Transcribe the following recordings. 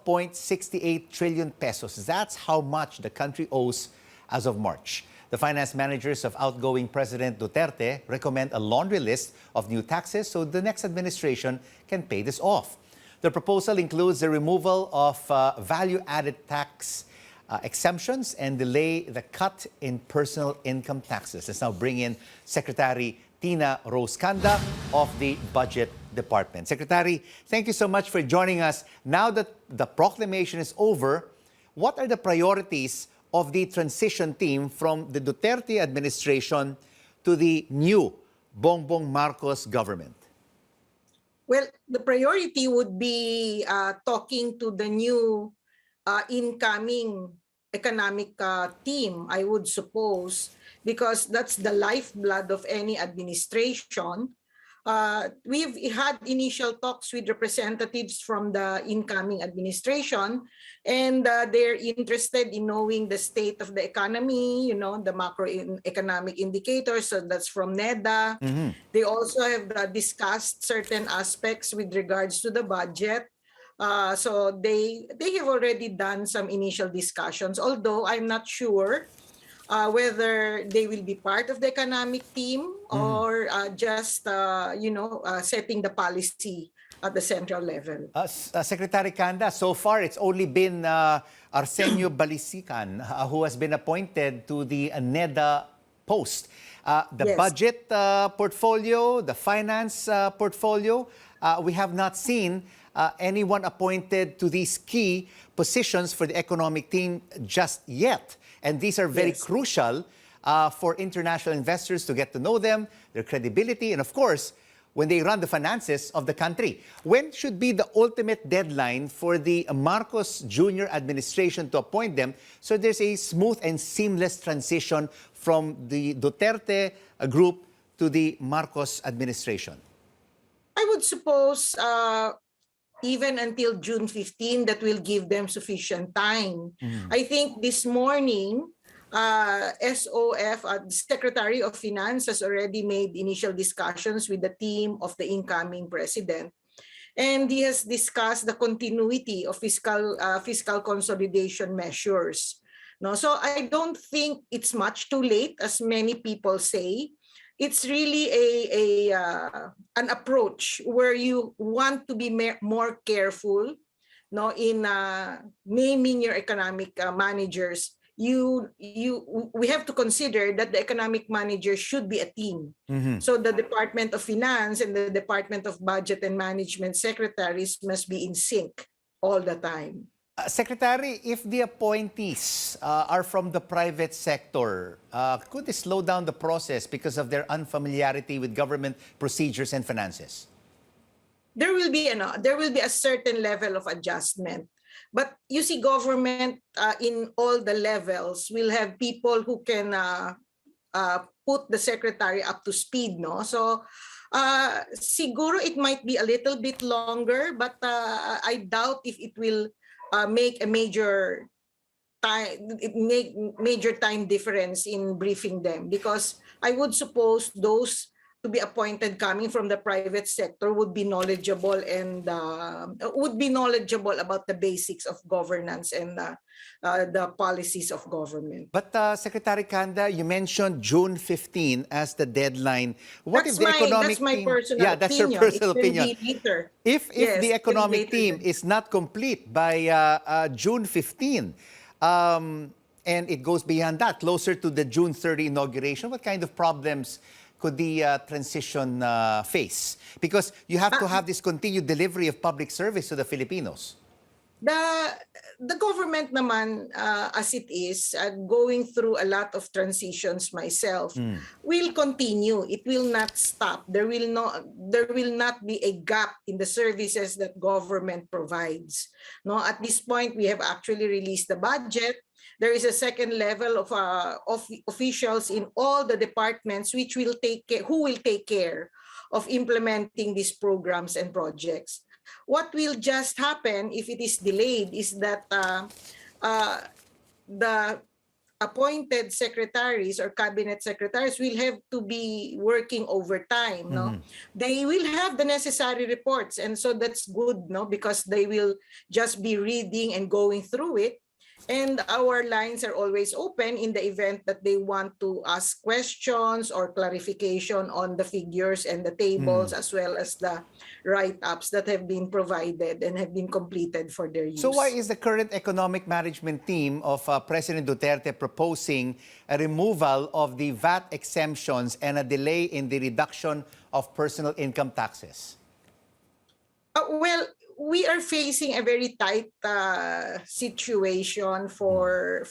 12.68 trillion pesos. That's how much the country owes as of March. The finance managers of outgoing President Duterte recommend a laundry list of new taxes so the next administration can pay this off. The proposal includes the removal of value-added tax exemptions and delay the cut in personal income taxes. Let's now bring in Secretary Tina Rose Canda of the Budget Department. Secretary, thank you so much for joining us. Now that the proclamation is over, what are the priorities of the transition team from the Duterte administration to the new Bongbong Marcos government? Well, the priority would be talking to the new incoming economic team, I would suppose, because that's the lifeblood of any administration. We've had initial talks with representatives from the incoming administration, and they're interested in knowing the state of the economy, the macroeconomic indicators. So that's from NEDA. They also have discussed certain aspects with regards to the budget. So they have already done some initial discussions, although I'm not sure whether they will be part of the economic team or just, setting the policy at the central level. Secretary Canda, so far it's only been Arsenio Balisican who has been appointed to the NEDA post. The budget portfolio, the finance portfolio, we have not seen anyone appointed to these key positions for the economic team just yet. And these are very crucial for international investors to get to know them, their credibility, and of course, when they run the finances of the country. When should be the ultimate deadline for the Marcos Jr. administration to appoint them so there's a smooth and seamless transition from the Duterte group to the Marcos administration? I would suppose even until June 15, that will give them sufficient time. I think this morning, SOF, the Secretary of Finance, has already made initial discussions with the team of the incoming president. And he has discussed the continuity of fiscal consolidation measures. No, so I don't think it's much too late, as many people say. It's really an approach where you want to be more careful, in naming your economic managers. We have to consider that the economic manager should be a team. So the Department of Finance and the Department of Budget and Management secretaries must be in sync all the time. Secretary, if the appointees are from the private sector, could this slow down the process because of their unfamiliarity with government procedures and finances? There will be a certain level of adjustment. But you see, government in all the levels will have people who can put the secretary up to speed, no? So siguro it might be a little bit longer, but I doubt if it will make a major time difference in briefing them, because I would suppose those to be appointed coming from the private sector would be knowledgeable and about the basics of governance and the policies of government. But Secretary Canda, you mentioned June 15 as the deadline. What that's if the economic that's my team, personal opinion. That's your personal opinion. If the economic team is not complete by June 15, and it goes beyond that, closer to the June 30 inauguration, what kind of problems could the transition face? Because you have to have this continued delivery of public service to the Filipinos. The government naman, as it is, going through a lot of transitions myself, will continue. It will not stop. There will not be a gap in the services that government provides. No, at this point, we have actually released the budget. There is a second level of officials in all the departments who will take care of implementing these programs and projects. What will just happen if it is delayed is that the appointed secretaries or cabinet secretaries will have to be working overtime, no? They will have the necessary reports, and so that's good, no? Because they will just be reading and going through it. And our lines are always open in the event that they want to ask questions or clarification on the figures and the tables, as well as the write-ups that have been provided and have been completed for their use. So why is the current economic management team of President Duterte proposing a removal of the VAT exemptions and a delay in the reduction of personal income taxes? Well, we are facing a very tight situation for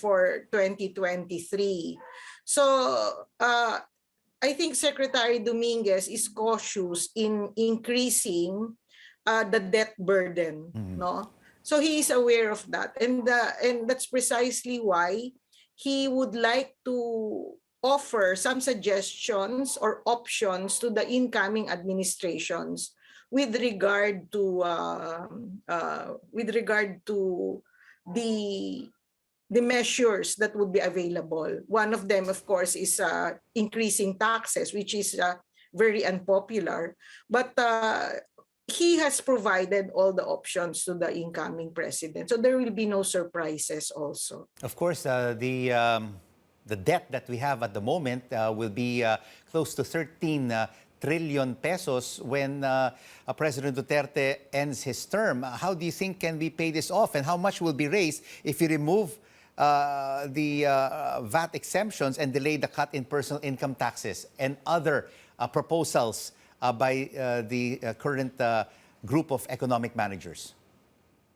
2023. So I think Secretary Dominguez is cautious in increasing the debt burden, no? So he is aware of that, and that's precisely why he would like to offer some suggestions or options to the incoming administrations with regard to the measures that would be available. One of them, of course, is increasing taxes, which is very unpopular. But he has provided all the options to the incoming president, so there will be no surprises. Also, of course, the debt that we have at the moment will be close to 13 trillion pesos when President Duterte ends his term. How do you think can we pay this off, and how much will be raised if you remove the VAT exemptions and delay the cut in personal income taxes and other proposals by the current group of economic managers?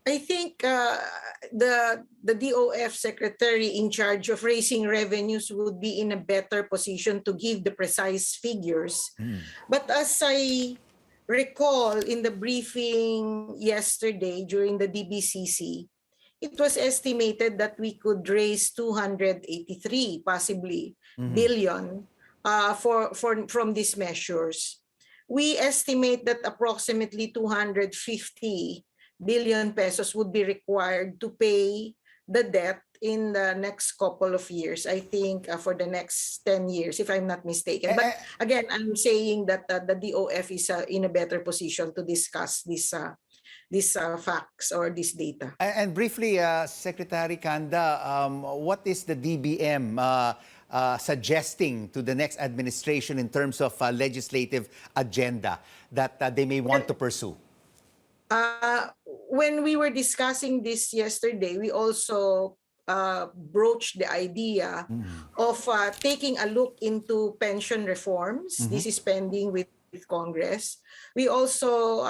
I think the DOF secretary in charge of raising revenues would be in a better position to give the precise figures. But as I recall in the briefing yesterday during the DBCC, it was estimated that we could raise 283 possibly billion from these measures. We estimate that approximately 250 billion pesos would be required to pay the debt in the next couple of years. I think for the next 10 years, if I'm not mistaken. But again, I'm saying that the DOF is in a better position to discuss these facts or this data. And briefly, Secretary Canda, what is the DBM suggesting to the next administration in terms of legislative agenda that they may want to pursue? When we were discussing this yesterday, we also broached the idea of taking a look into pension reforms. This is pending with Congress. We also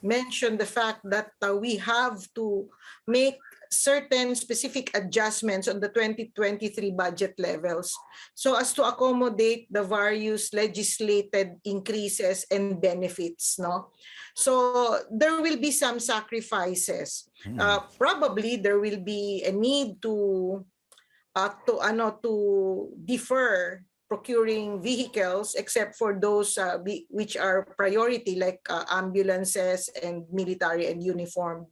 mentioned the fact that we have to make certain specific adjustments on the 2023 budget levels so as to accommodate the various legislated increases and benefits, no? So there will be some sacrifices. Probably there will be a need to defer procuring vehicles except for those which are priority, like ambulances and military and uniformed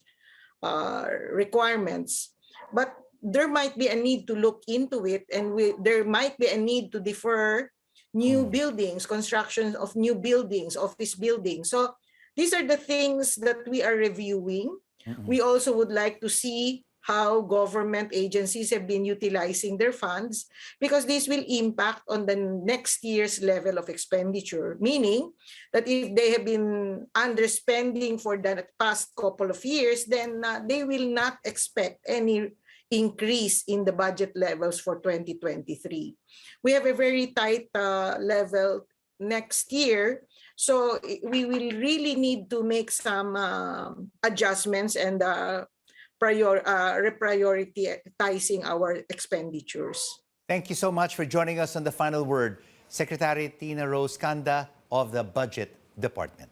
requirements. But there might be a need to look into it, and there might be a need to defer new buildings, construction of new buildings, office buildings. So these are the things that we are reviewing. We also would like to see how government agencies have been utilizing their funds, because this will impact on the next year's level of expenditure, meaning that if they have been underspending for the past couple of years, then they will not expect any increase in the budget levels for 2023. We have a very tight level next year, so we will really need to make some adjustments and reprioritizing our expenditures. Thank you so much for joining us on The Final Word, Secretary Tina Rose Canda of the Budget Department.